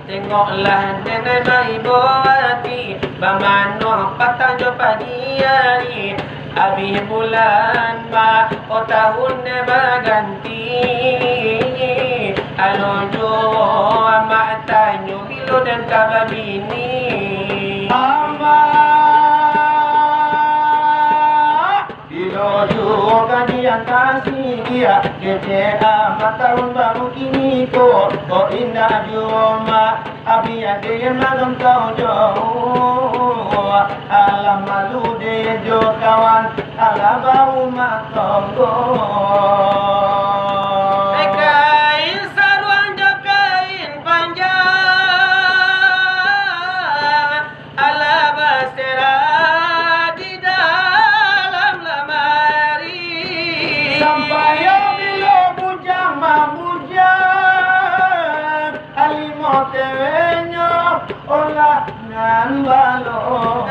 Tengoklah nenek ibu hati Bamano patang jo pagi hari Habis bulan ma o tahun ne berganti Alo jo amak tanyo bilo dan kabar bini Ama bilo jo kajian kasih dia Kece amat tahun baru kini ko O indah joma Abi ada yang malam kau jauh Alam malu dia jo kawan Alam bau matonggo kain saruang jo kain panjang Ala basera di dalam lemari Sampai bila bujang mabujang Alimotewenyo olah nan balo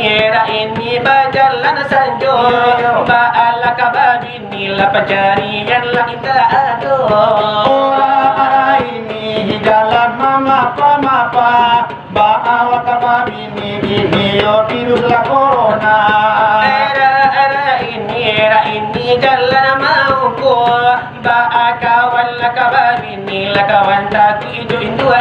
Ra ini bajalan sanjo Ba ala kababini la pencarian la kita ado Ora ini jalan mapa Bawa kababini video virus la corona Ra ini jalan mauku Ba kawan la kababini la kawan tak ijo indo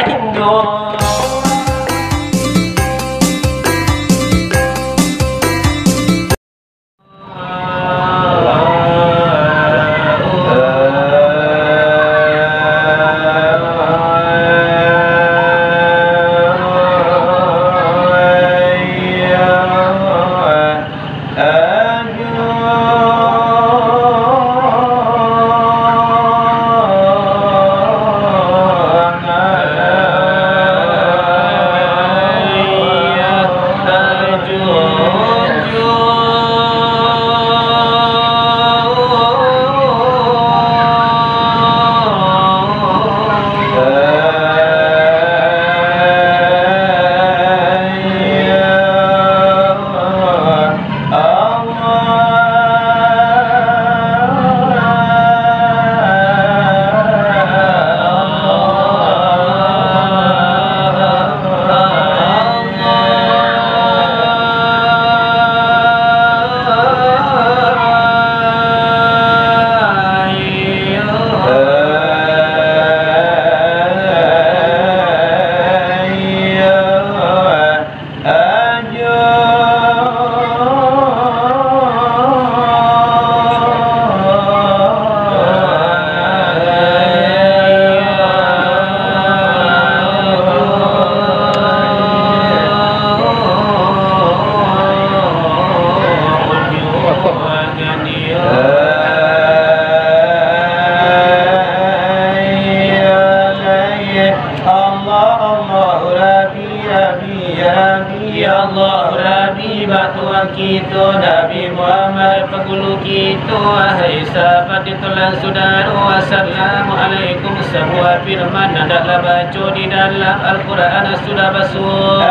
Ya Allah Rabbi batuan kita Nabi Muhammad penggulu kita Wahai sahabat ditulang saudara Assalamualaikum Sebuah firman hendaklah baca di dalam Al-Quran sudah basuh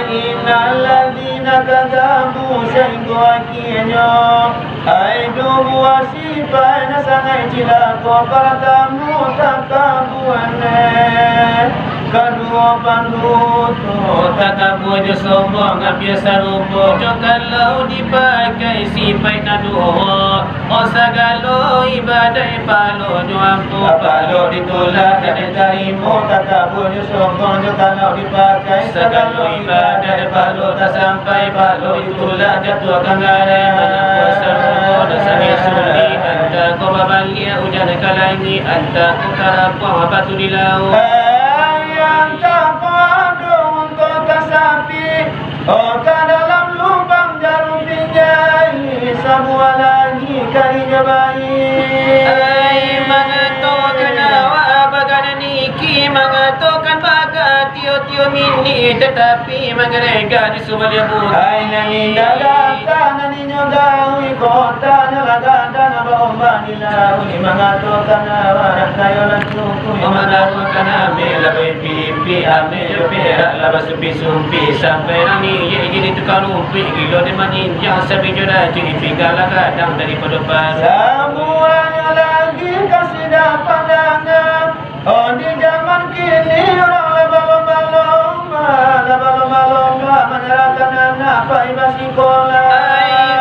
Innal ladzina kadzabu syaitu akhirnya Aidu wasifai nasangai cilako Karatamu takabuane Kedua pandutu takabu je sombong biasa rupa kalau dipakai sifat naduh segala ibadah palo nyampu Palo ditolak dan diterima Takabu je sombong kalau dipakai segala ibadah palo tak sampai palo ditolak jatuh kanggaran banyak puasa dan sangat sulit anta kau babalia hujan kalangi anta kau tarapah batu di laut yang tak padu untuk tersapi ke dalam lubang jarum pinjai Semua lagi karinya baik mengatakan awak bagan niki mengatakan bagan tio-tio mini tetapi mengerega di sebelah bukit Hai nani dagata nani nyogawi kota nyalaga dana bawa Manilau ni mengatakan warak kayo lantuku Memadarukan ambil labai pipi ambil perak laba sumpi-sumpi sampai nani ye gini tukar rumpi gilo di maninjang sabi jodoh cipi galak kadang daripada baru semuanya lagi kasih dah pandangan. Oh di zaman kini orang lomba-lomba menyerahkan anak pada sekolah.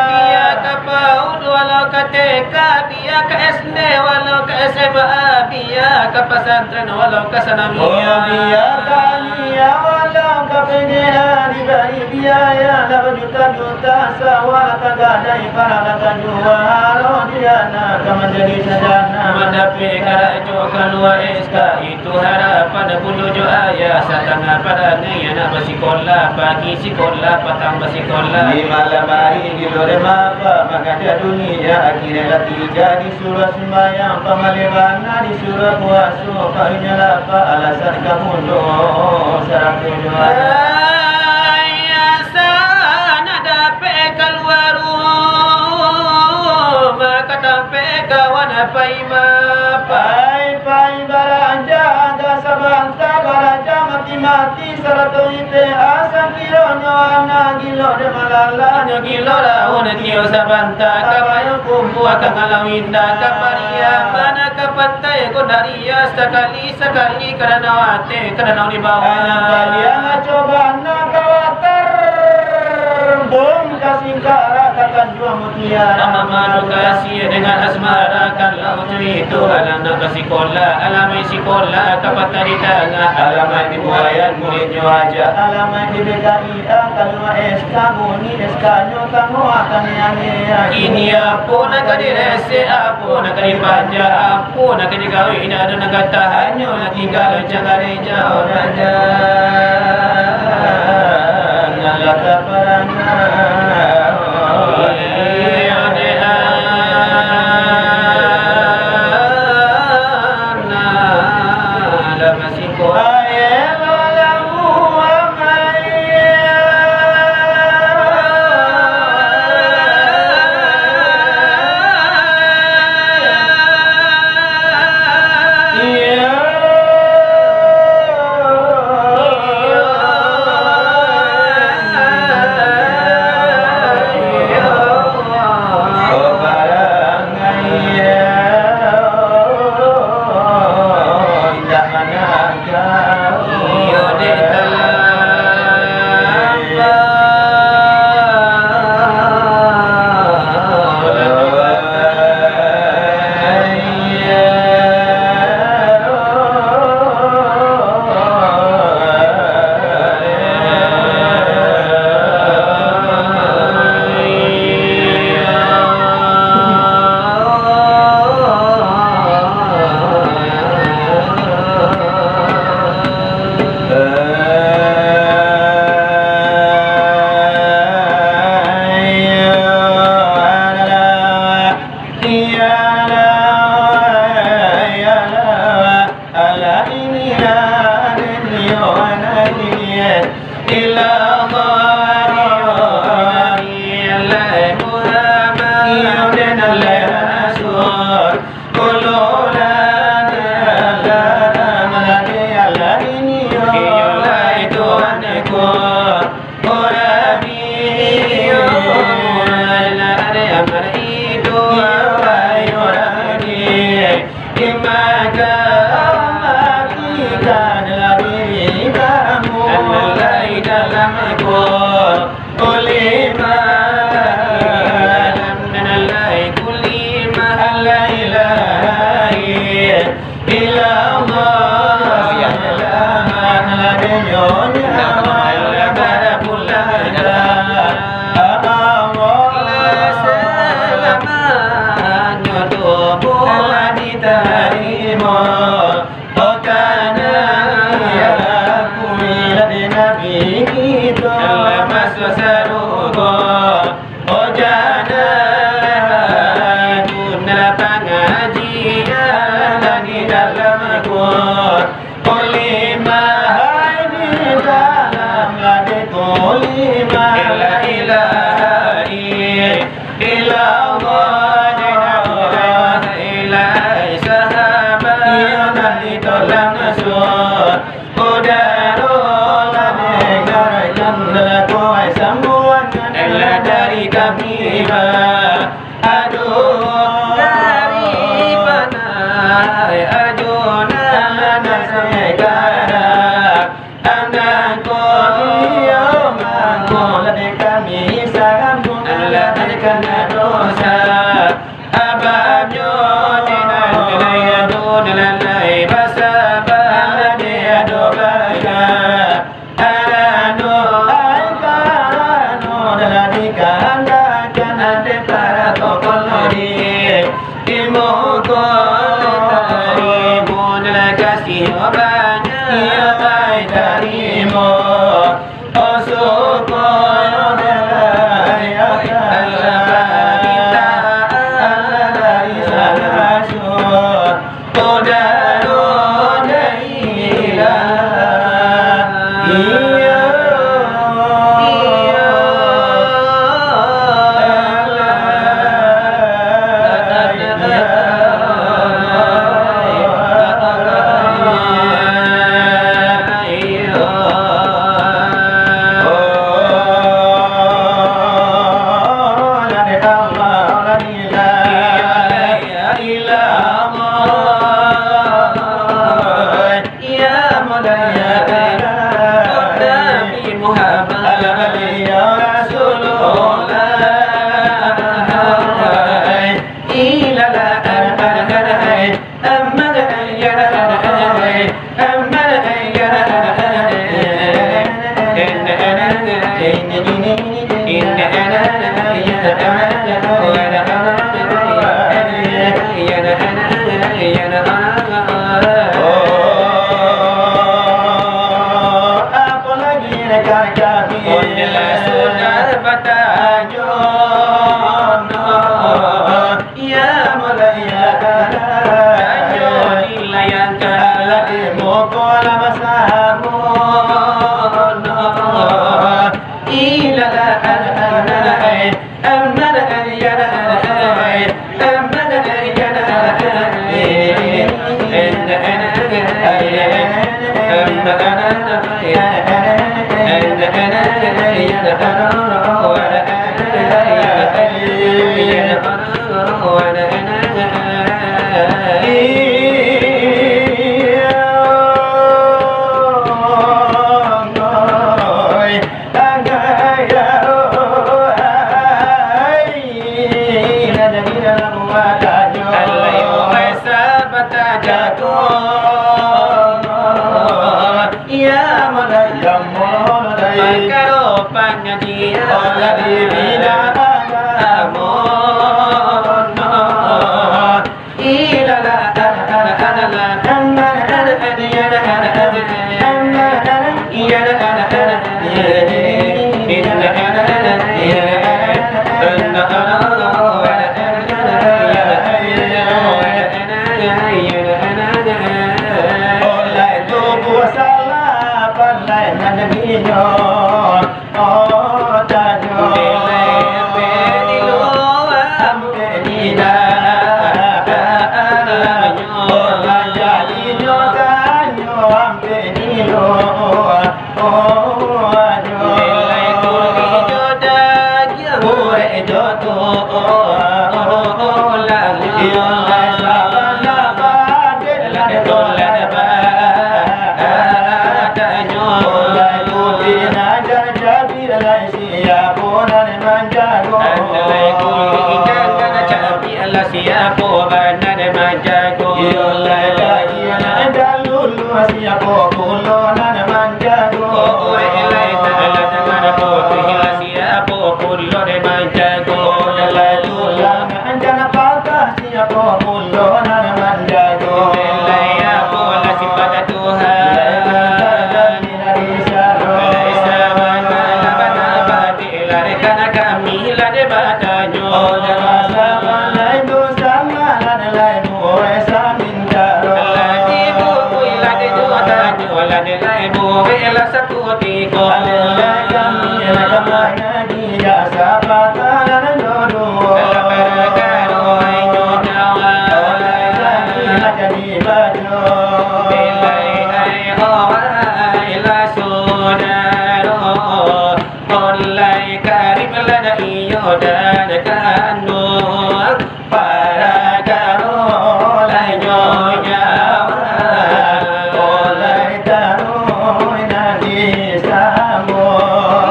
biar ke PAUD walau ke TK biar ke SD walau ke SMA biar ke pesantren walau ke sanawiyah. Oh biar kania walau ke PGA diberi biaya dah berjuta-juta sawal tagadai para jual. Oh dia nak menjadi sarjana Mendapat karajo keluar SK itu harapan bulu jo ayah satanga pada ni anak bersekolah pagi sekolah petang bersekolah di malam hari di luar mapa maka dunia akhirnya lagi jadi surah sembahyang pamalebana di surah puasa parinya lapa alasan kamu do sarang tujuan ayah sana dapat keluar rumah kata kawan apa pai baranja ada sabanta baranja mati sarato ite asa kironyo ana gilo de malala gilo raun tio sabanta kabayo kumpu akan alawinda kaparia mana kapantai kodaria sekali karena wate karena di bawah kalian coba nak kawater bom kasih kara kata jua mutiara madu kasih dengan asmara kalau itu alam sekolah alamai sekolah kapan di tengah alamat di buayan muridnya aja alamat di BKI kalau SK bunyi SK nyo kamu akan ini apa nak direse apa nak dipanja apa nak dikawin ada nak kata hanya nak tinggal jangan jauh raja ngalata parana dosa abadnya dengan nilai basabah dia dobaya alanu alanu dalam dikanda kana de para tokolori imuko tarimu dalam kasih obanya ia baik darimu osuko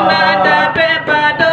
Nada pepada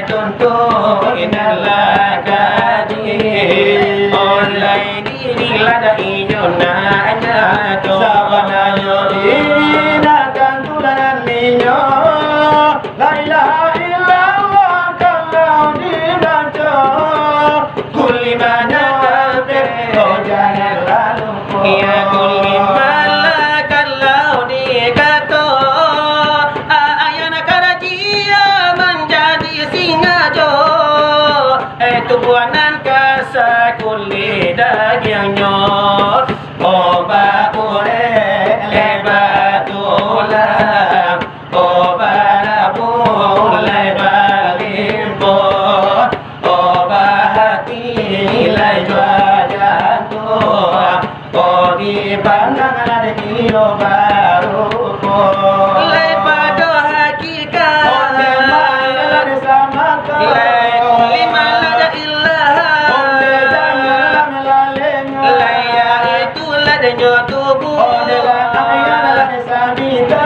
tuntut inalah kaji online ini lada inyona nyato sabana yodina tantulanan ninyo la ilaha illallah kalau dibaca kulli mana kabe oh jangan lalu ya kulli mana kalau dikato ayana karajia menjadi singajo tubuhanan kasa kulli dagingnya oba ure lebatula oba rabu lebalimpo oba hati lebajantu odi pandangan ada iyo baru lebado hakikat onde mana sama kau lima lada ilaha onde jangan lalenya laya itu ladanya tubuh onde ladanya lada sabita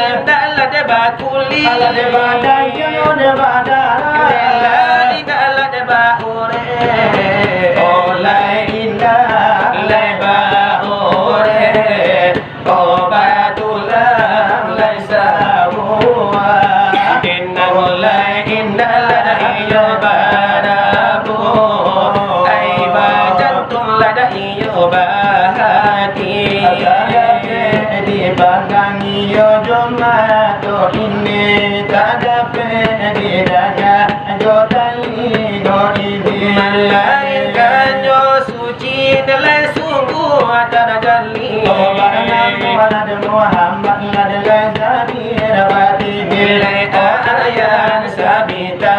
indah lada bakuli lada badanya onde badara indah lada baure oleh indah leba ore obatulah laisa huwa inna lada iyo barabu ay bajantum lada iyo bahati di bandang iyo jomato ini tadape di daya jodali go ini malaikat jo suci dalai sungguh tadajali oh barana Muhammad Muhammad ladai zabir bati bilai ayan sabita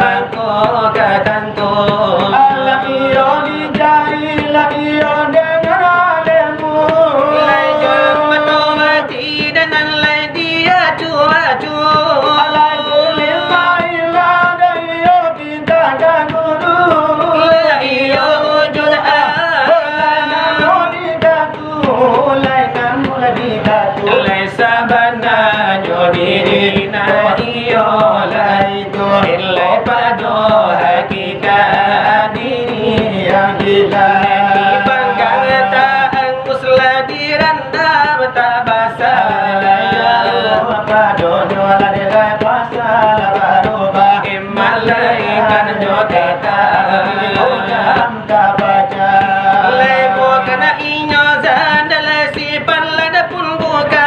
bangko katanto Allah iyo dijari la iyo dengan alemu lai jamato mati dan lai dia cuacu alai kulim maila dan iyo pinta dan guru la iyo juda lai sabana jodirina iyo lai to ilai pado hakikat diri yang gila di bangkata angusla diranda betabasa pado jola de lai pasal baroba imalaikan joteta ujam tabaca lai bokana inyo zandala sipan lada pun buka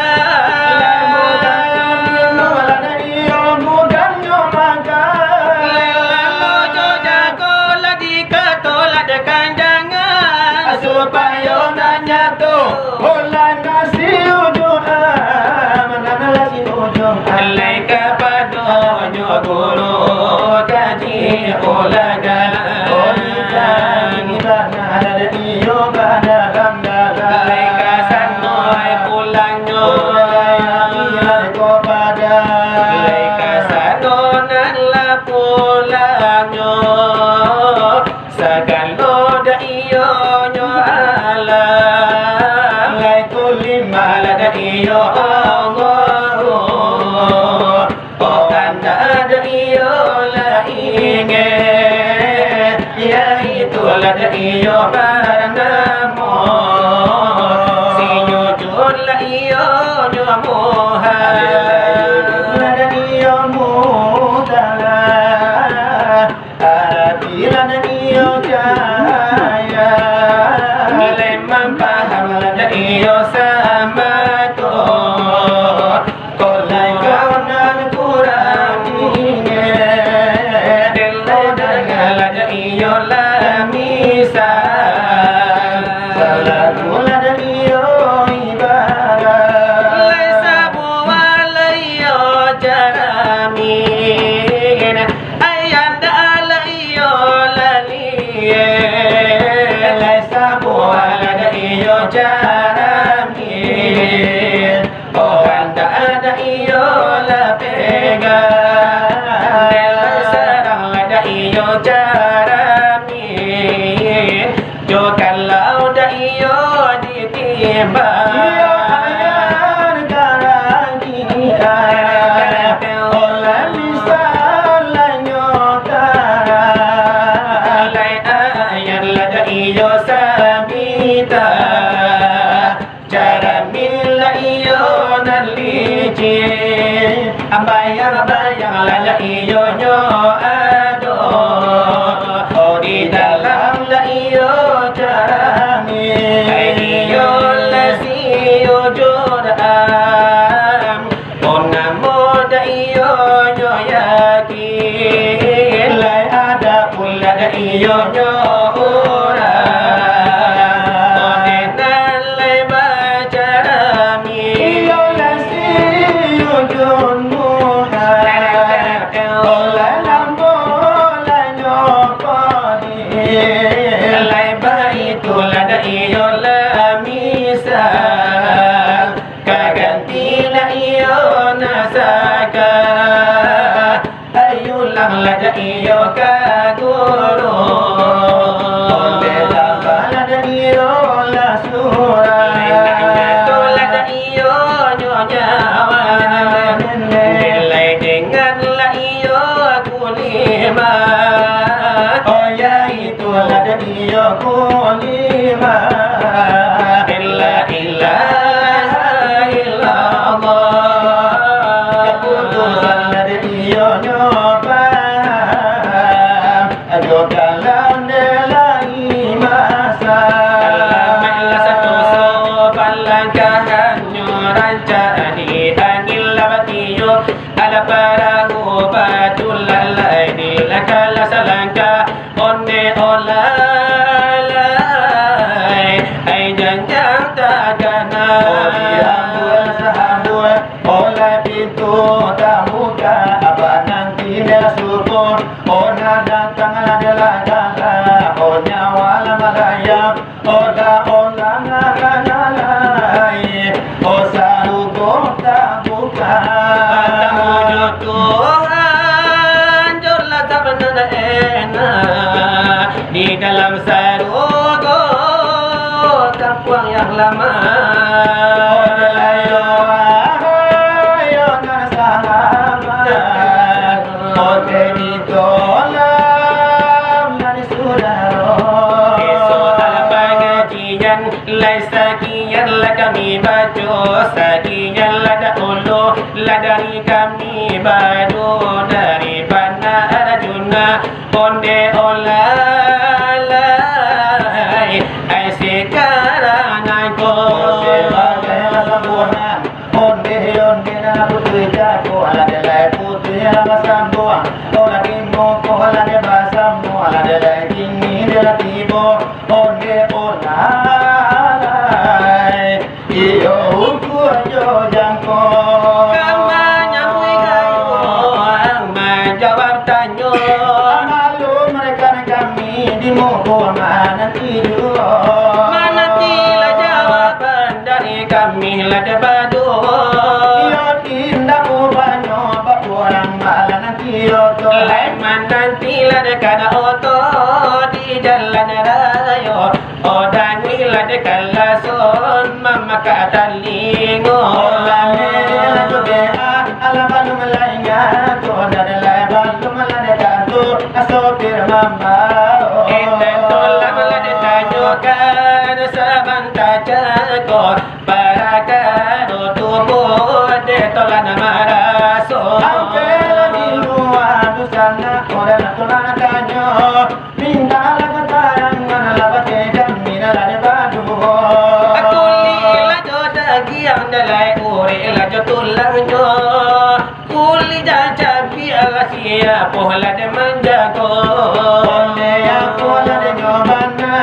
supaya nanya tu bulan kasih ujung mana lagi ujung alai kepada guru kaji ulaga ojikan ibana ada iyo pada bangga alai kasanoi pulangnya alai kepada alai kasanon la pulangnya segala iyo iyo Allah oh kanda ada iyo la inge ya itu la iyo barangamo sinyujud la iyo nyuamuha la iyo mudala arabila iyo jaya lemam paham la iyo sama kolai kaunan kurang inge delai dengan lada iyo lamisa salamu lada iyo ibarat laisa buwala iyo jaramin ayanda ala iyo laliye laisa buwala lada iyo jaramin oh anda ada iyo la pega serang ada iyo jaramin jo kalau da iyo ditimba iyo ayan garangi oleh misal Bayang-bayang lala iyo nyo ado, oh di dalam la iyo jarami, ay iyo lasiyo jodam, onamo da iyo nyo yakin, lay ada pula da iyo nyo iyo kaguru, onde dabala da iyo la sura, tola da iyo nyawa, nilai dengan la iyo kulima, oh ya itu la da iyo kulima, illa ilaha illallah, keputusan la da iyo nyoba. Dalam nelai masa Malah satu sopan langkahannya Ranca di angin labatiyo Ala parahu batul lalai Dilakala salangka Onde olalai Ay janjang takana Oh diambul sahambul Oleh pintu tak buka Apa nanti dia subuh Oh nada tangan adalah jaga Oh nyawa lama layam Oh da olah ngaranalai Oh sarugo tak buka Tamuju Tuhan Jolah tak benar enak Di dalam sarugo Kapuang yang lama Oh dalayo ayo nasahabat Oh tenito Sakian lah kami baca Sakian lah dahulu lah dari kami baru Dari mana arjuna Onde olalai Ay sekarang aku Sebagai sambungan Onde na putri jago Ala delai putri ala sambuang Ola kingo ko ala de basambu Ala delai kini de la tibo Onde olalai Iyo ukur jo jangko Kamanya mui kayo Ang menjawab tanyo Malu mereka kami di muka mana tidur Mana tila jawaban dari kami lah debadu Iyo tindak ubanyo Bakurang malah nanti oto Laiman nanti lah dekada oto Di jalan rayo Oh dan wila dekala son Mama kata lingo Lame la jubea Ala balu melainya Tuhan adalah balu meladekatu Asopir mama Ente tolak meladekanyukan Sabanta jago Para kado tubuh De tolak nama raso Angkela di luar Dusana Orang tolak kanyo Minta ala katarangan Ala baca jamina la debadu Aku lila jodagi yang dalai uri la jotulangnya Kuli jajabi ala siap Pohla de manjago Onde aku la de nyobana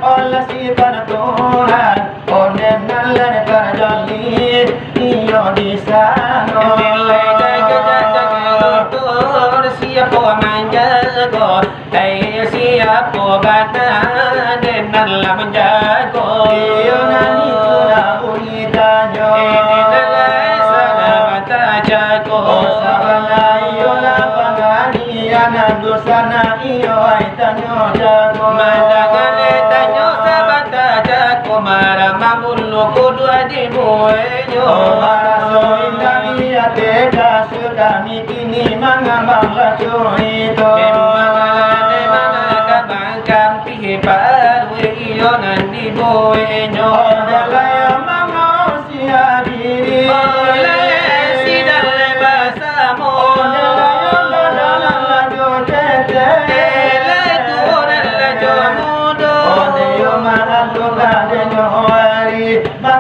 Ola si pada Tuhan Onde nala de karajali Iyo di sana Nilai jaga-jaga luntur Siap po manjago Daya siap po bata Den nala manjago Iyo nani tuna unitanyo Ini nalai sana bata jago Sabana iyo lapangani Anandu sana iyo aitanyo jago Mandangale tanyo sabata jago Mara mabulu kudu adimu enyo Maraso indani ateka Sukami kini mangambang lacu itu Kemalane mana kabang kampi Paru iyo nandi boenyo Odalaya mangau siya diri Oleh si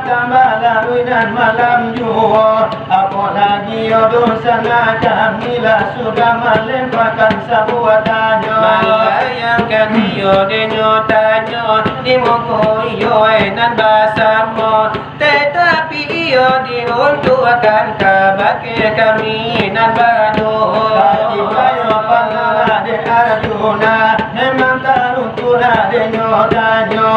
tambah larui dan malam jua. Apalagi dosa kami lah sudah melemparkan sebuatannya. Melayangkan iyo denyo tanyo di muko iyo nan basamo. Tetapi iyo diuntukkan kabake kami nan banu. Tapi kayo panala de Arjuna memang taruntuna denyo tanyo.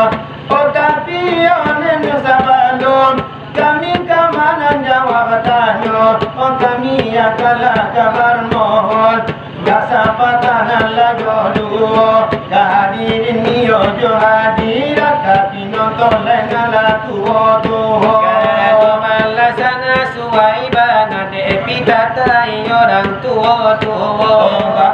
Oh tapi iyo nenyo sabalum kami kamanan jawab tanyo. Oh kami akalah kabar mohon jasa patanan lajoduo kehadirin iyo jo hadirat tapi nonton lengala tuo Kalau malasana suai bana de pitata iyo dan tuo.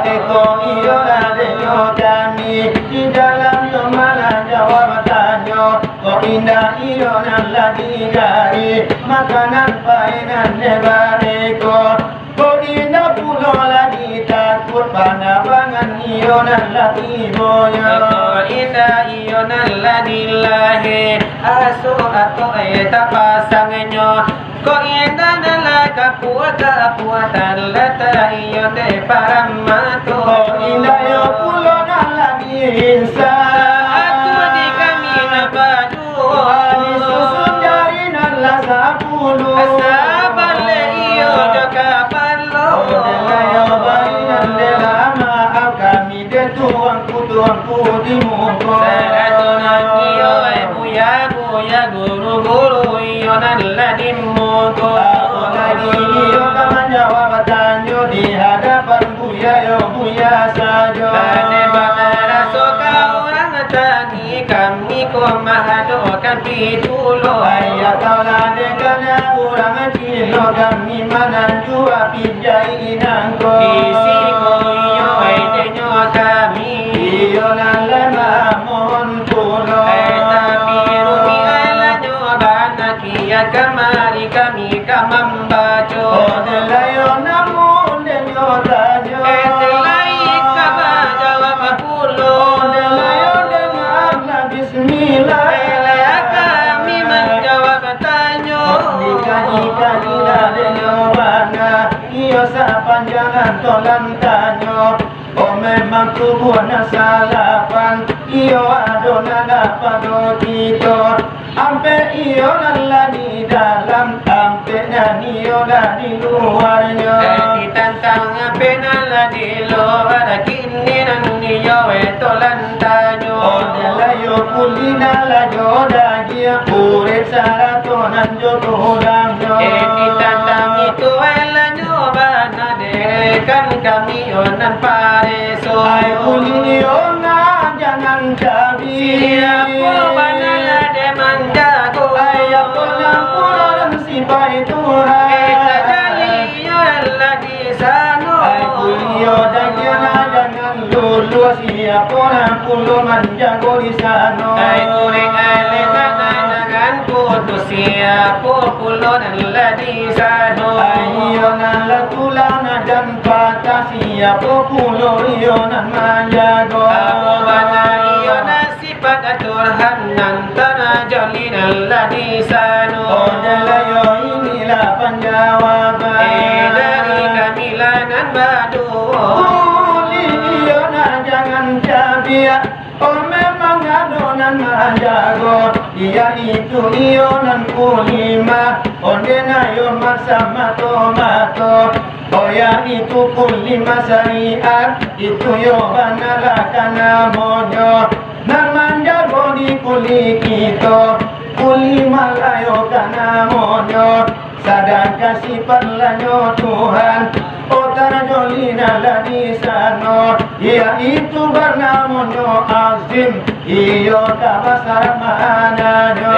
Eko iyo ladenyo kami di dalam yo mana jawab tanyo. Kok indah iyo nan lagi gari makanan painan nebareko. Kok indah pulo lagi takut panah-pangan iyo nan lagi boyo. Kalau indah iyo naladilahi aso ato eta pasangnya. Kok indah nala kapuatan lata iyo de paramato. Kok indah yo pulo nan lagi insan. Aku di kami nabadu. Ani susun jari nan la sapulu. Asabale iyo joka palo. Delayo bainan delama kami de tuangku di muko. Saratunan iyo buya guru iyo naladimuko. Ako lagi iyo kaman jawab tanyo di hadapan buya sajo. Tane bakara soka orang tani kami ko mahadokan pitulo. Ayah taulah dekana kurang cilo kami mananjua pijai inangko. Isi ko iyo denyo kami. Iyo nalama mohon pulo. Tapi rumi ala nyobana kia kamari kami kamambaco. Delayo namun denyo tanyo. Etelai kama jawab pulo. Delayo dengan bismillah. Elea kami menjawab tanyo. Dikani-kanina denyo bana. Iyo sapanjangan tolan tanyo. Oh memang tubuh nasalapan. Iyo adona dapat dotito. Ampe iyo nala di dalam. Ampe iyo dah di luarnya. Ditantang penala di luar kini nani yo etolan tanyo. Oh delayo kulina la joda gia urip saratonan jodoh damyo. Ditantang itu ela nyobana dekan kami onan pareso. Ay kulini ona jangan cabi. Siapa banala de manjago. Ay ako ng pulang sipay Tuhan. Kita jali yo ela di sano. Ay kulio dagyana jangan lulu. Siapa ng pulo manjago di sano. Ay kuring aleta na jangan putus. Siapa pulo nala di sano. Ay iyo nan latulang na dan patah. Siapa pulo iyo nan manjago. Ako bana iyo na sifat aturhanan tanah jali nala di sano. Oh delayo inilah penjawaban. Dari kamilanan badu. Iyo na jangan cabia. Oh memang adonan manjago. Iya itu iyo nan kulima. Onde na yo masama tomato. Oh ya itu kulima syariat. Itu yo banala kana monyo. Nan manjago di kuli kito. Kulima layo kana monyo. Sadangkan sifat lanyo Tuhan. Otara jolina la di sano. Yaitu bernamonyo azim. Iyo kabasar mananyo.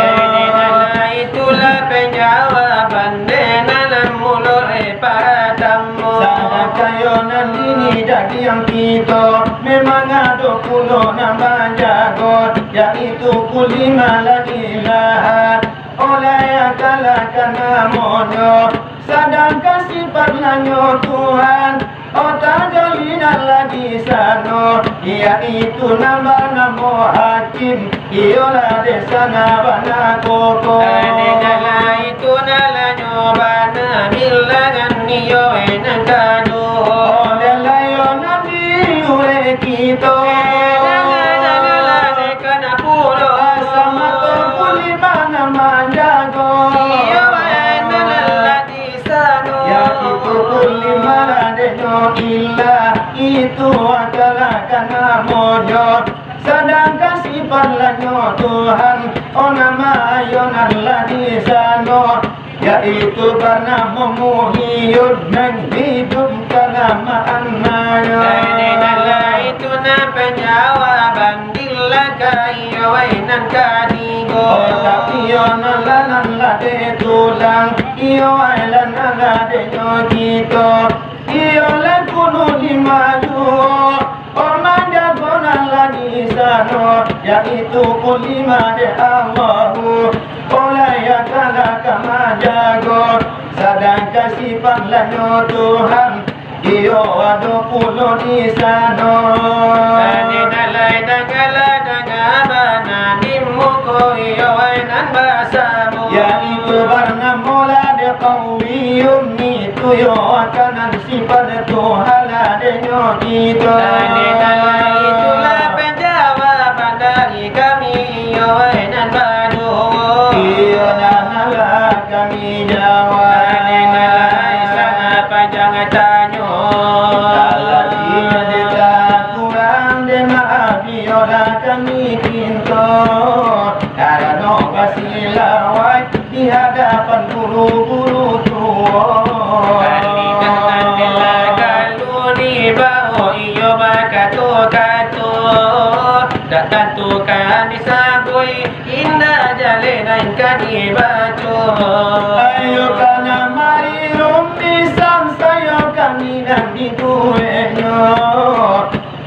Itulah penjawaban denalan mulo para tamu. Sadang kayo nandini dagi yang kita. Memang ada kulo nambah jago. Yaitu kulima lagi lahat. Oleh akalakan namonyo. Sadangkan sifat lanyo Tuhan. Otak jalinan lagi sano. Yaitu nambah namo hakim. Iyolah desa nabana koko Adegala itu nalanyo bana bilangan niyo enang kado Odela yo nandi ure kito Dagala dekana pulo Sama tepuli mana manjago Iyo enang di sano Ya itu kuli mana denyo illa Itu adalah karena mojo Sedangkan sifat lanyo Tuhan Oh nama ayonanlah di sana Yaitu karena memuhiyud menghidupkan nama anaknya Adegala itu na penjawaban dilaka iyo enang kadigo Tapi yonalanlah de tulang Iyo ailanlah de nyokito Iyo lakunu limaju Ormanda konanlah di sana Yaitu kulima de Allahu Olaya kala kama jago Sedangkan sifat lanyo Tuhan Iyo ado pulo di sana Adegala dagala dagabana dimuko iyo enang basamu Yaitu karena mola de kawiyum itu yo akanan sifat Tuhan ada nyokito Adegala itulah penjawaban dari kami iyo enang badu Iyo nanalah kami jawab Adegala isana panjang tanyo Kalau dia kurang de maaf yola kami kinto Karena kasih lawai di hadapan guru-guru tua Adegala kalau di bawah iyo bakato-kato Datang tukan disabui indah jalenan kadi baco Ayo kana mari rumpisan sayo kami dan di kuenyo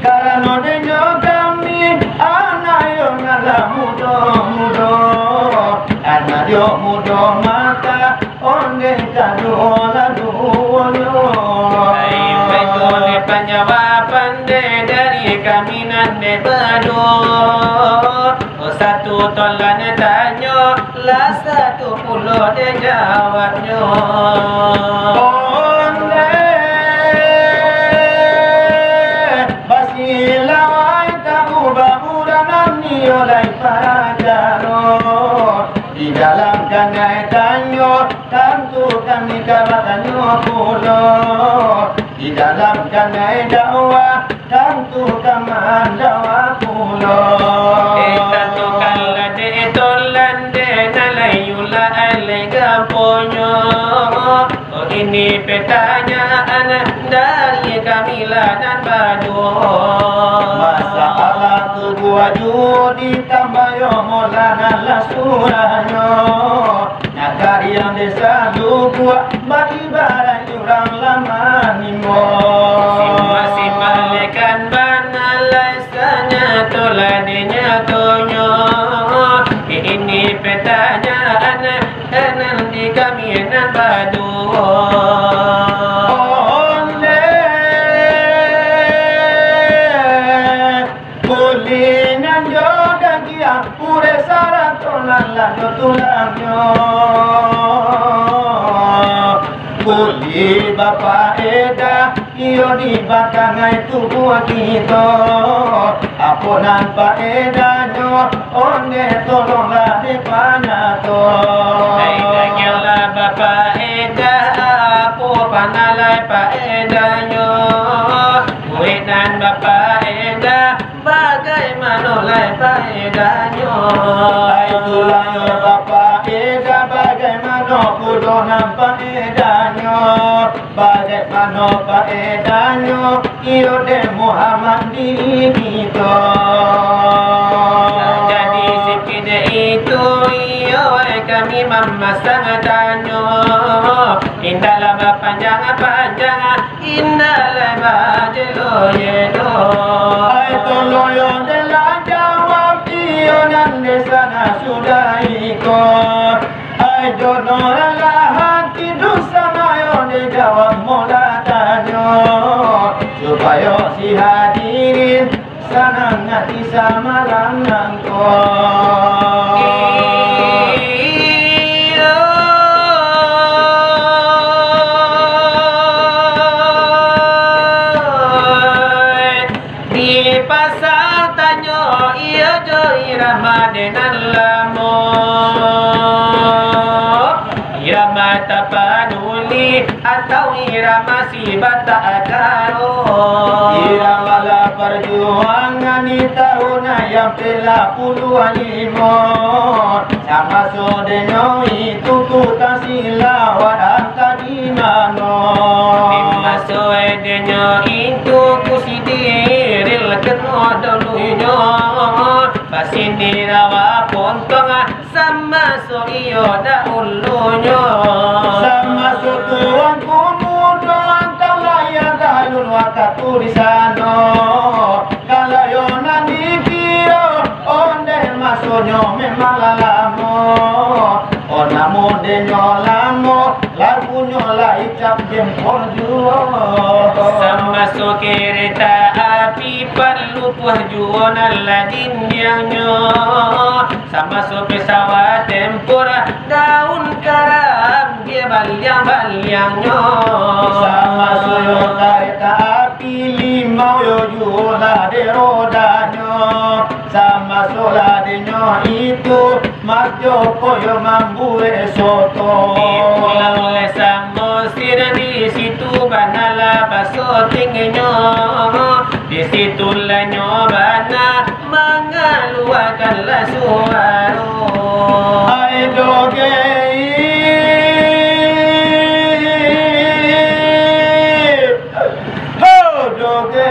Karena denyo kami anak yo ngala mudo Anak yo mudo maka onde kado lalu Ayo beto ne penjawaban de dari kami nande bado Satu tolan tanyo lah 10 de jawabnya Onde basilawai tahu bahuranan niolai pajaro Di dalam kanai tanyo tentu kami kawatanyo pulo Di dalam kanai dakwah tentu kaman dakwah pulo Tentu kala de tolan de nalayula alega ponyo Ini pertanyaan dari Kamila dan Badu Masalah tubuh wajudi tambah yo molana la surano Nakari yang desa lupa bagi barang jurang lama nimo Masih malekan banalai sanya toladinya tonyo Ini pertanyaan di kami dan Badu Onde kulinan joga kia pure saratolan la jotulanyo Kuli Bapak Eda iyo di bakangai tubuh kita Aponan Pak Edanyo onde tolonglah depannya to Aidanya Bapak Eda Apo panalai Pak Edanyo Buenan Bapak Eda Bagaimana lai Pak Edanyo Itulah yo Bapak Eda bagaimana kudo nampak Edanyo Bagaimana Pak Edanyo iyo de Muhammad di kita Jadi sikide itu iyo kami memasang tanyo Indahlah panjang-panjang Indahlah bajelo yelo Ay toloyo de la jawab iyo nan de sana sudah ikut Ay donora la hati dosa nayo de jawab mola tanyo Supaya si hadirin sanang ngati samalang nangko di pasar tanyo iya jo irama denan lamo irama tapanuli atau irama sibata adaro irama la perjuangan di tahun yang telah puluhan limon sama sodenyo itu tuta silawat anta di mano sodenyo itu kusidiril keno doluyo pasindira wa pontonga sama so iyo da uluyo sama so tuan kumudo antalaya dalun wakatu di sano kalayo nanikio onde masonyo memalalamo onamo denyo lamo lagunyo la icap jempol juo sama so kereta api perlu perjuangan aladin yang nyo sama so pesawat tempura daun karam dia balyang nyo sama so yo kereta api limau yo juola de rodanya sama sola denyo itu marjo koyo mambue soto pulang lesamo sira di situ banala baso tingginya di situ lanyo bana mengaluakan la suaro ai doge ho doge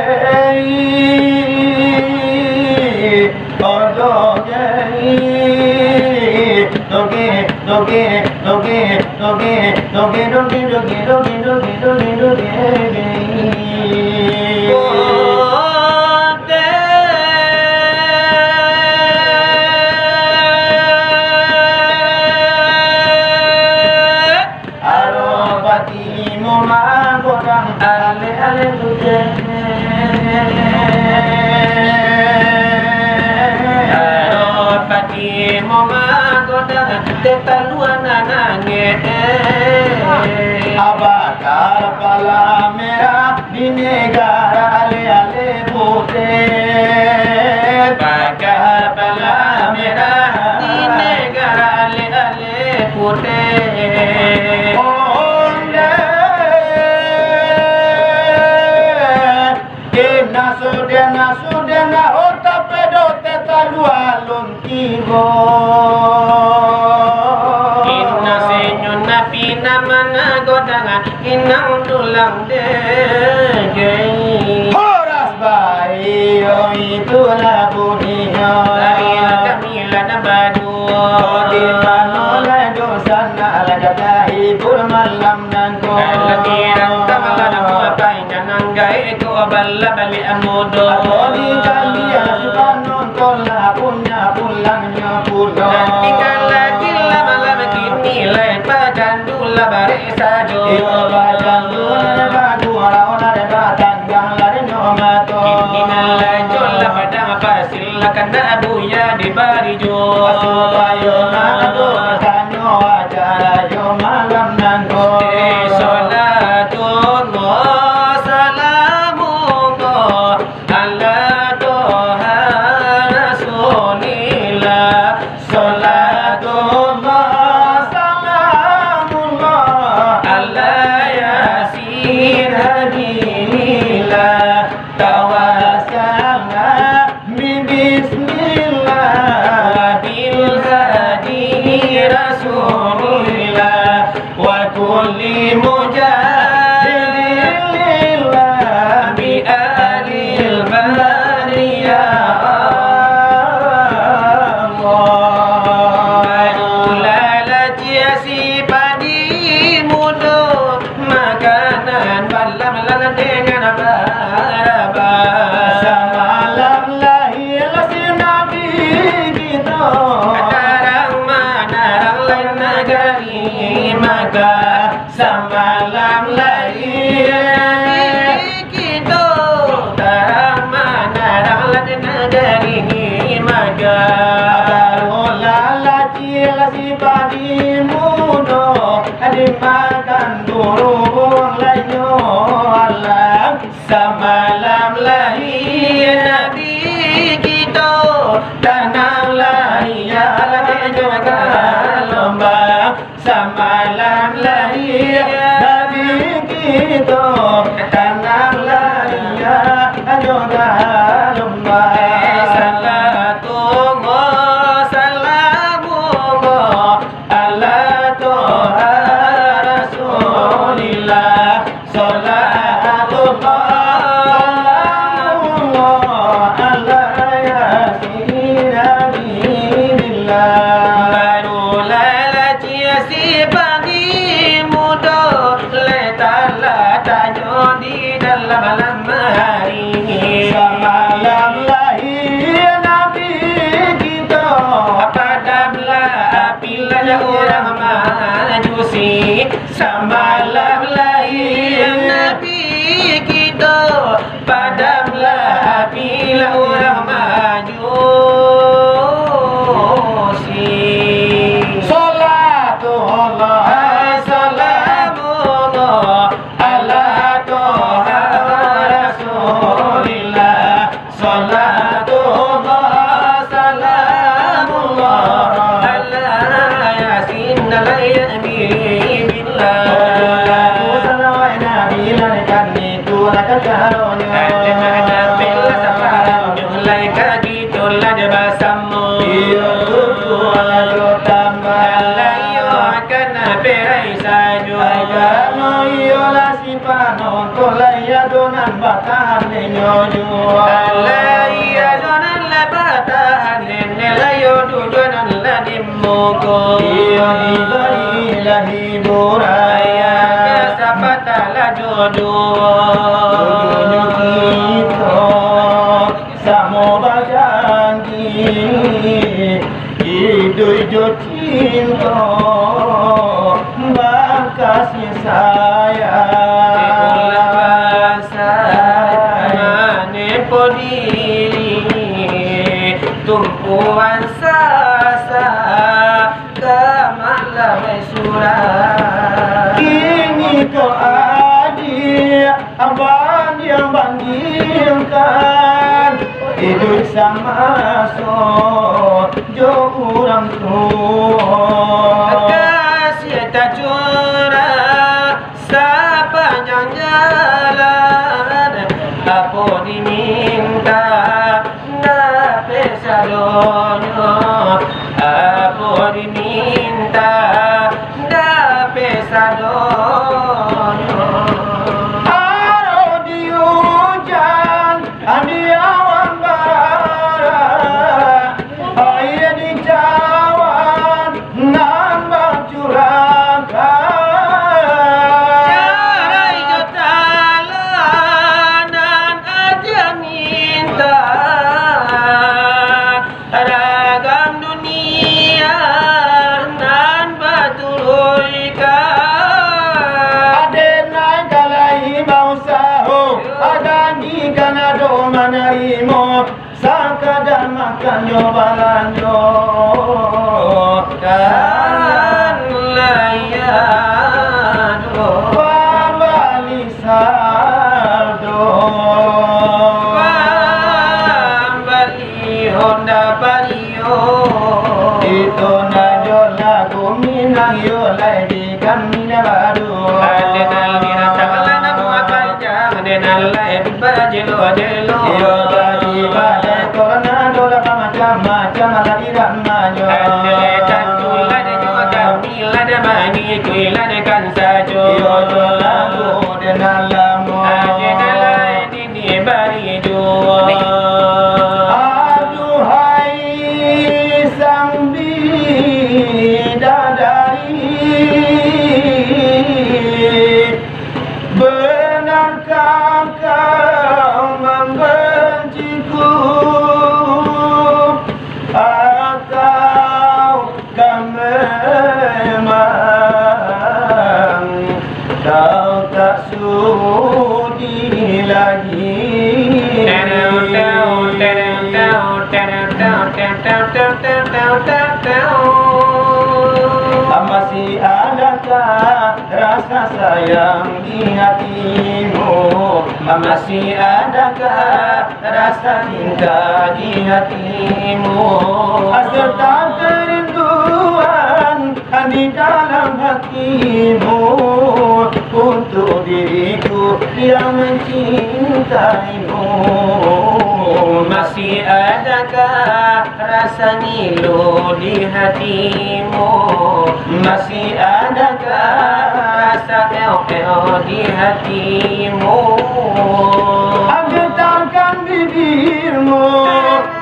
Abakar pala merah di negara ale-ale putih. Bakar pala merah di negara ale-ale putih. Onde Sudena ota pedote talua lontivo Inna senyum napi namana godangan inang tulang degei Horas bayo itulah bunyinya Lahir Kamila nabadu di manola dosana lagatahi pur malam nangko Lagiran kamala na muapay nananggay ito abala bali amudo di kalian sukanon kola punya pulang nyapulo Tinggal lagi lama-lama kini lain pagandula bare sajo Ito pagandula bagu orang-orang ada batanggang lari nyomato Kini nalajo la padang pasil lakanda abuya di barijo Asupayo nado kanyo acara yo malam nangko Salatun wa salamun ala toha rasulillah Salatullah salamullah ala yasin habilillah Tawassalna bismillah bil hadi rasulillah wa kulli mujahidin lillah bi alil bariyah makanan balam lala dengan apa Semalam lahir si Nabi kita Tarang manarang lain negari maka semalam lahir kita Tarang manarang lain maringi maga Barola cil si padi mudo dimakan burung lainyo Allah samalam lahir Nabi kita tanang lahir juga lomba samalam lahir Nabi kita tanang lahir juga lomba Samalam lahir Nabi kita padamlah apabila orang majusi samalam lahir Nabi kita padamlah apabila orang majusi Salatullah Salamullah ala toha Rasulillah Salatullah Salamullah ala yasin alayhi billah Salawai Nabi lalikan itu lakan karunia ada bila saparan mulai kaki tulah basamu Tutu ayo tambah layo akan berai sajo Agano iyo la sipano Tolaya donan batahan nenyoju alaya donan la batahan nelayo dudonan la dimoko Iyo hibari la hiburaya sapata la jodo Tujunya kita Samo bajangi Hidup cinta Bakasih sayang tumpuan sasa kamalah surah Kini kau adik Abang yang bandingkan Hidup sama jo orang tua kasih tak curah sepanjang jalan apa diminta nak pesadonyo apa diminta nak pesadonyo Aro di hujan di awan bara Air di cawan nambah curahkan Jarai jotalanan aja minta ragam dunia nan batuluikan Adenai kalai bausaho Adani kanado manarimo Sakadar makan yo balanjo dan layado Pambali saldo Pambali Honda Vario Itu najo lagu minang yo lai di kamina baru Adenal binatang buat jang Adenal lain bajelo jelo Yo tadi badai tornado la macam-macam ala di ramajo Adele tantula de juga kamila de mani kuila de kansajo Yo jo lagu denalamu Adenal lain ini bari jo Aduhai sang bidadari Benarkah kau memberi rasa sayang di hatimu? Masih adakah rasa cinta di hatimu? Serta kerinduan di dalam hatimu untuk diriku yang mencintaimu. Masih adakah rasa ngilu di hatimu? Masih adakah rasa eo-eo di hatimu? Getarkan bibirmu,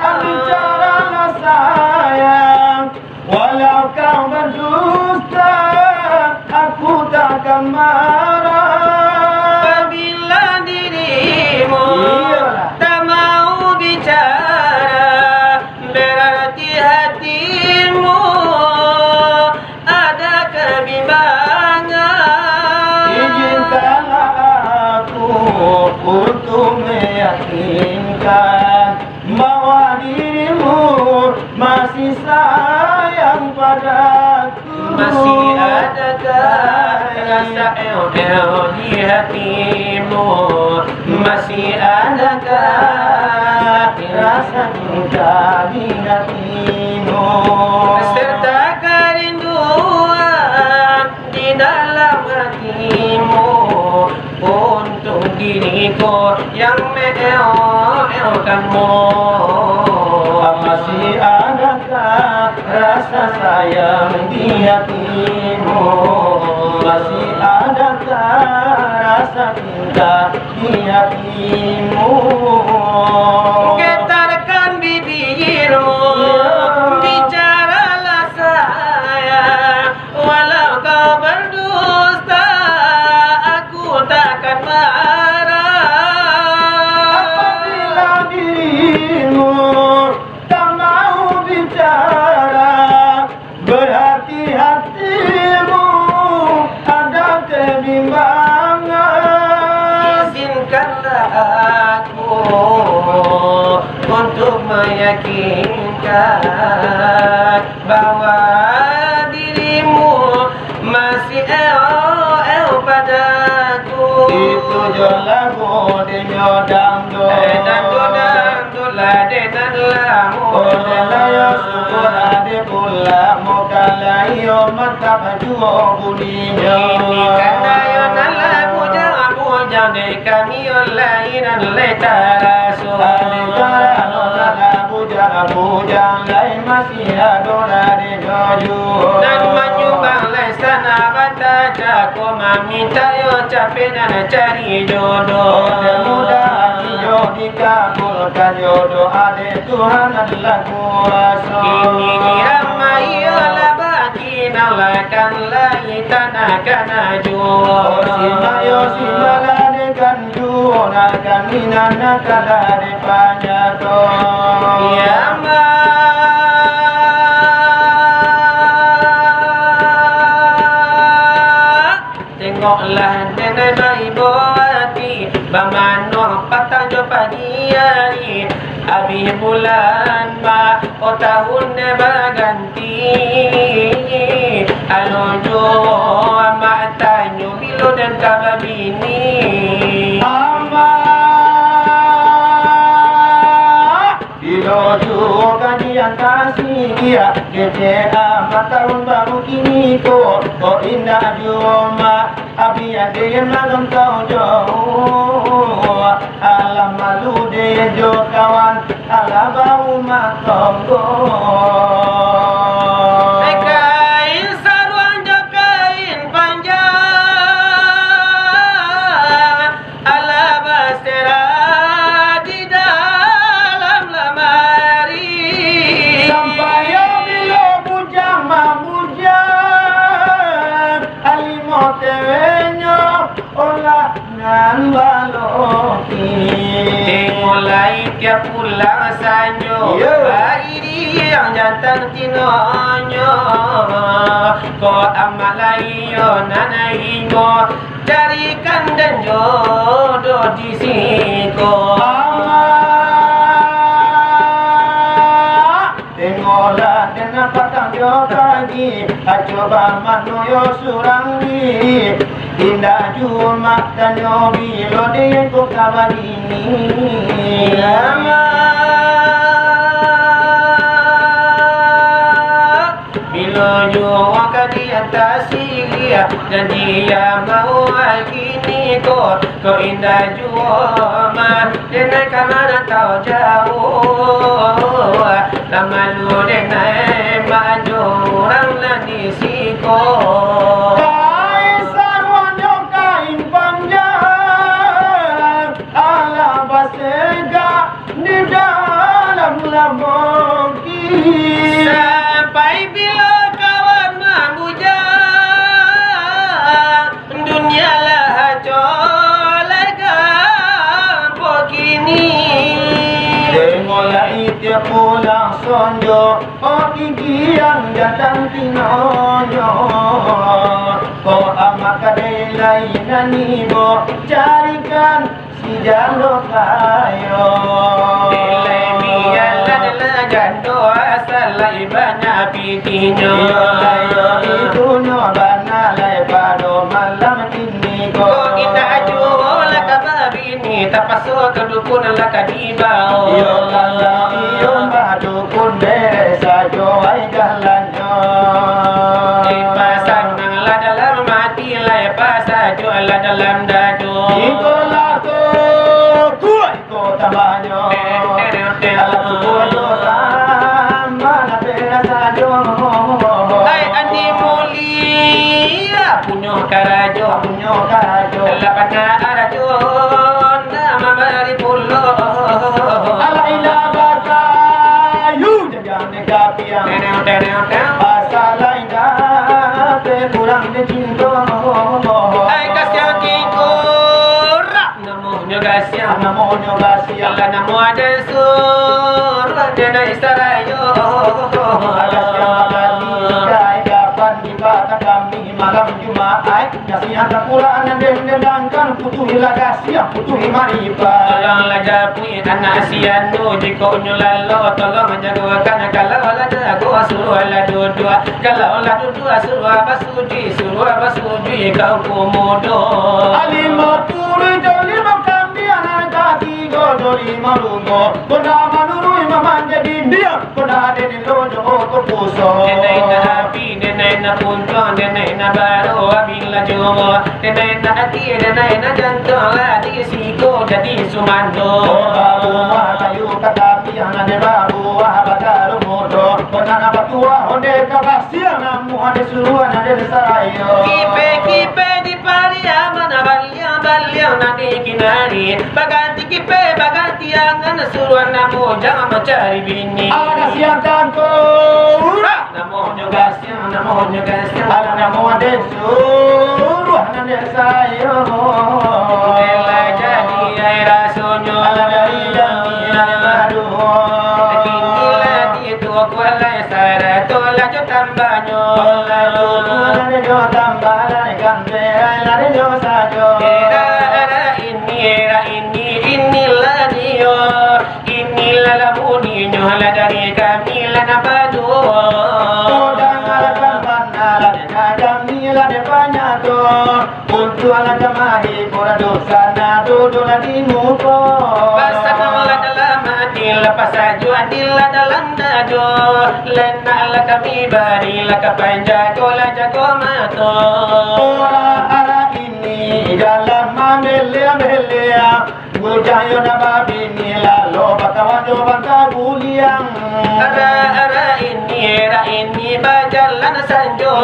bicaralah sayang. Walau kau berdusta, aku takkan marah. Apabila dirimu tak mau bicara, berarti hatimu ada kebimbangan. Izinkanlah aku untuk meyakinkan bahwa dirimu masih sayang padaku. Masih adakah rasa eo-eo di hatimu? Masih adakah rasa cinta di hatimu? serta kerinduan di dalam hatimu untuk diriku yang me-eo-eokanmu? Masih adakah rasa sayang di hatimu? Masih adakah rasa cinta di hatimu? Getarkan bibirmu, bicaralah sayang. Walau kau berdusta, aku takkan marah. Apabila dirimu tak mau bicara, berarti hatimu ada kebimbangan. Izinkanlah aku untuk meyakinkan bahwa dirimu masih eo-eo padaku. Itu jolamu denyo damdo, Odelayo syukurade pulamu kalayo mata bajuo buninyo. Ini karena yo nalaku jangan bujang de kami lainan letaraso. Adekara nolala bujang lain masih adora de joju. Dan menyumbang lesana bata cako meminta yo capek dan cari jodoh. Mudah hati dikabulkan jodoh ade Tuhan adalah kuasa. Kini diramai olah bagi nalakan lai tanah kana juo. Simayo simaladekan juo nakan minana kalade panyato. Ya ma tengoklah nenek ibu hati bamano patang jo pagi hari habis bulan ma o tahun ne berganti alojo amak tanyo bilo dan kababini Ama Iloju kajian kasih dia Gede amat tahun baru kini ko indah dioma Abi ade yang magam kau jauh Alam malu de jo kawan Ala bau matonggo kain sarung jo kain panjang ala basera di dalam lemari Sampai bila bujang mabujang Alimo tewenyo olah nan baloki mulai tiap pulang sanyo Bairi yang jantan tinonyo Ko amalayo nanaigo Carikan dan jodoh di siko Tengoklah dan patang yo pagi coba manoyo surangi indah cuma dan yo bilo de ko kabadini bilo yo wakadi antasi dan dia mau kini ko indah cuma denai kamana tau jauh lama lu denai maju orang lani siko kaisar wanyo kain panjang ala basega di dalam laboki sampai bila kawan membujang dunia lah colega begini mulai tiap pulang sonjo oh gigi yang datang tinonyo kau amat kadai lain nanibo carikan si jando kayo ilai mialan jando asal lai banyak pitinyo layo itu nyobana lai pado malam ini kau indah jual kababini tapasok kedukun lakadibao iyo kala iyo madukun desa joai galanyo ipasang nang la dalam mati lai pasajo la dalam dado iko lako iko tabanyo ala kuyo mana pera sajo ai andi mulia punyo karajo lapana arajo nama bari pulo ala ila bakayu jangan kapiang asal ida pe kurang de cinta ai kasih kiko namo nyogasia ala namo ada sur dena istarayo agasya magati kai kapan dibata kami malam Jumat nasihat Al-Quran dan dendangkan putuhi lagasya putuhi maripa tolong laja puin anak sianu jika nyulalo tolong menjagokan kalau lada aku suruh ala dua kalau ala dua suruh basuji kau komodo alima puri lima kami anak kaki godo lima lungo koda manurui mamanja dindia koda deni lojo ko puso denai na api denai na punco denai na baro abila jomo denai na hati denai na jantung lagi siko jadi sumando babu mah kayu katapi anak de babu abagaru modo koda batua onde kabasia namu ade suruhan ade sarayo kipe di paria mana balia nadi kinari baganti kipe baganti angan suruhan namu jangan mencari bini ada siangkan ko namo nyogasya ala namo ade suruhan ade sayo ela jadi air rasunyo ala dari dami madu kinilah itu aku alai sara tola jo tambanyo la jo tambala gambe la jo sajo era ini inilah dio inilah labuninya la dari kami la nabadu todang ala kampana la kami la de banyato untuk ala jamahi pura dosa na dodo la di muko pasana la dalam hati lepas saja adillah dalam dado lena la kami bari la kapanjago la jago mato ora ara ini dalam amelia Bujayo na babini la lo bakawajo bakabuliang ara ini bajalan sanjo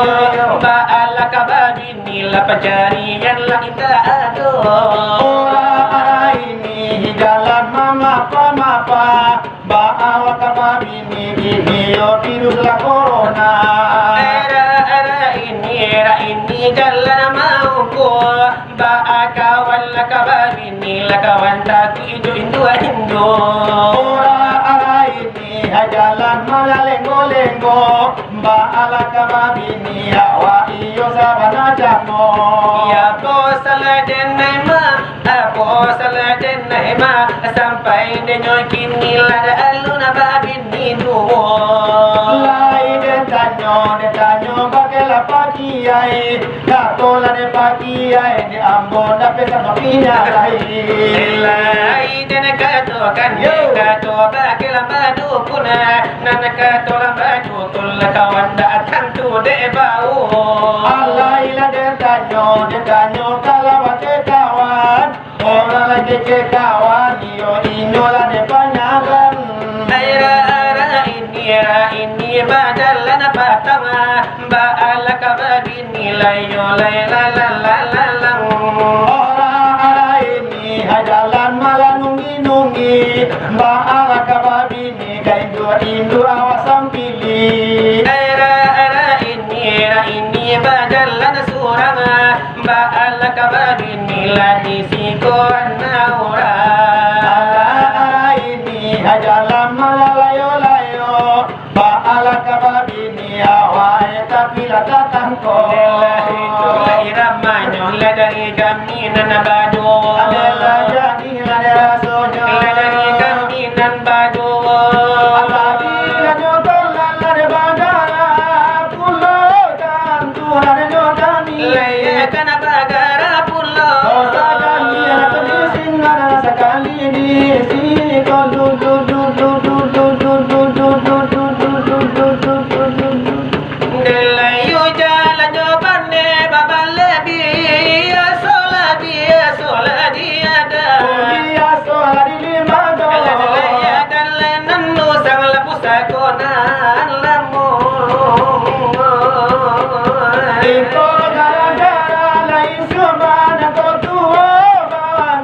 ba ala kababini la pajarian la kita ado ara ini jalan mama ba awa kababini video virus la corona era ini jalan mauku ba akawan la kababini la kawan tak ijo indo ora ini jalan mala lengo ba ala kababini awa iyo sabana jamo ya posala denai ma sampai denyo kini la aluna babini duo lai den tanyo kiai, katola de pakiai di Ambon dapat sama pinyalai. Lai dene kato kan kato bakil madu kuna nana kato madu tul kawan datang tu de bau. Allah ila de tanyo kalawate kawan. Orang lagi kawan yo inola de panyakan. Ini badalana patama ba'alaka babini layo layla Orang ini hajalan malanungi ba'alaka babini kaindu awasam pilih. Ini badalana surama ba'alaka babini ladisi ko naura. Ini hajalan malalayo ba'alaka babini awai tapi la datang ko. Ramanyo ladari kami nanabado. Adalah jadi ada sonyo. Ladari kami nan bado. Apabila nyoto lalare bagara pulo dan Tuhan nyotani. Layakana bagara pulo. Dosa kami anak bising ada sekali di sini kau Delayu jalan jopane babalebi soladi ada. dia soal di lima Laya dan lenan nusang lapusakonan lamu. Iko gara-gara lain subhan kau tua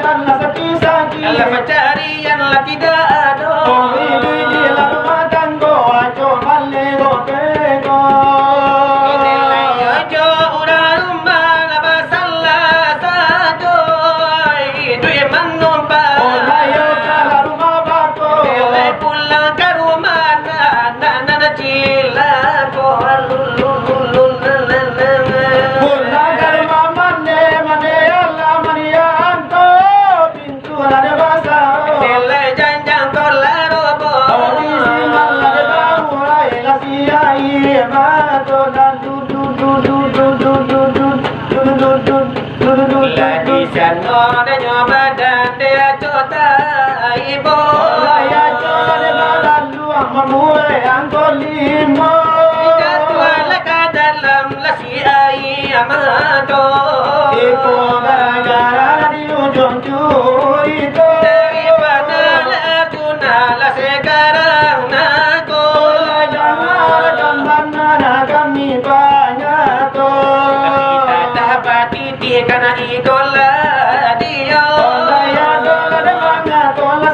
dan lah sakit-sakit. Allah pencarian lah tidak ada. Karena idola dia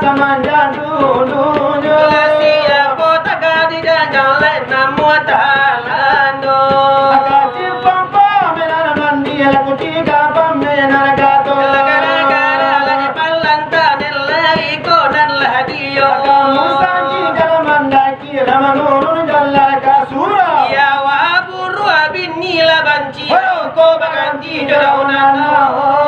Samanja dulu siapa tak di jalan namu talando Akati pampa menara mandi laku tiga pamenara gato gara-gara lagi palantan lagi konan lah dia kamu sanji dalam mandaki ramanurun jalan kasura ya wa buru abini la banci ko baganti joraunan